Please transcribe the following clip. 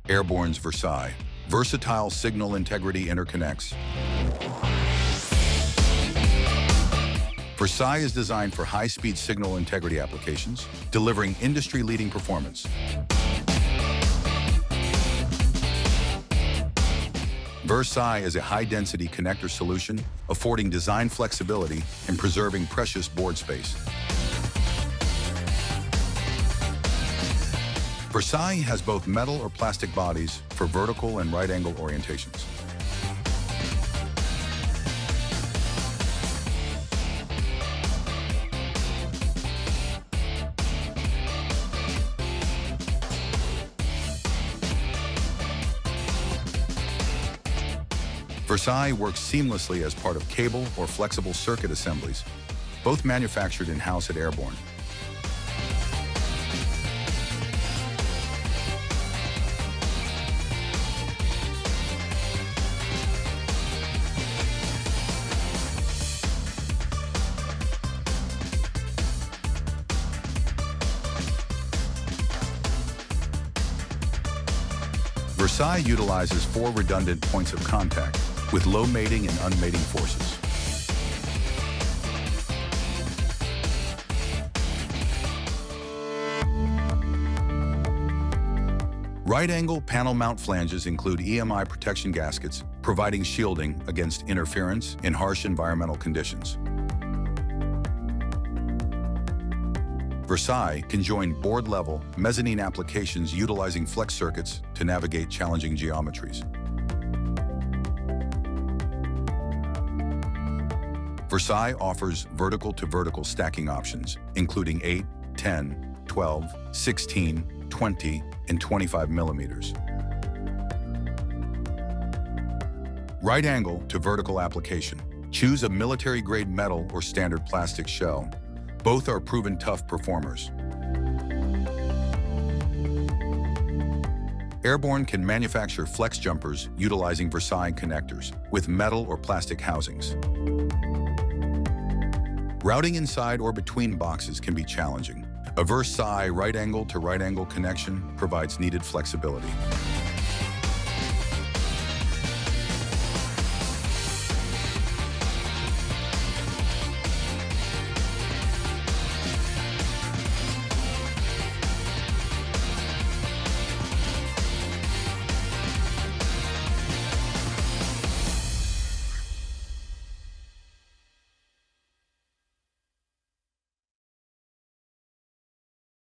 AirBorn verSI, versatile signal integrity interconnects. verSI is designed for high-speed signal integrity applications, delivering industry-leading performance. verSI is a high-density connector solution, affording design flexibility and preserving precious board space. verSI has both metal or plastic bodies for vertical and right-angle orientations. verSI works seamlessly as part of cable or flexible circuit assemblies, both manufactured in-house at AirBorn. verSI utilizes 4 redundant points of contact with low mating and unmating forces. Right-angle panel mount flanges include EMI protection gaskets, providing shielding against interference in harsh environmental conditions. verSI can join board-level mezzanine applications utilizing flex circuits to navigate challenging geometries. verSI offers vertical-to-vertical stacking options, including 8, 10, 12, 16, 20, and 25 millimeters. Right-angle to vertical application. Choose a military-grade metal or standard plastic shell. Both are proven tough performers. AirBorn can manufacture flex jumpers utilizing verSI connectors with metal or plastic housings. Routing inside or between boxes can be challenging. A verSI right-angle to right-angle connection provides needed flexibility.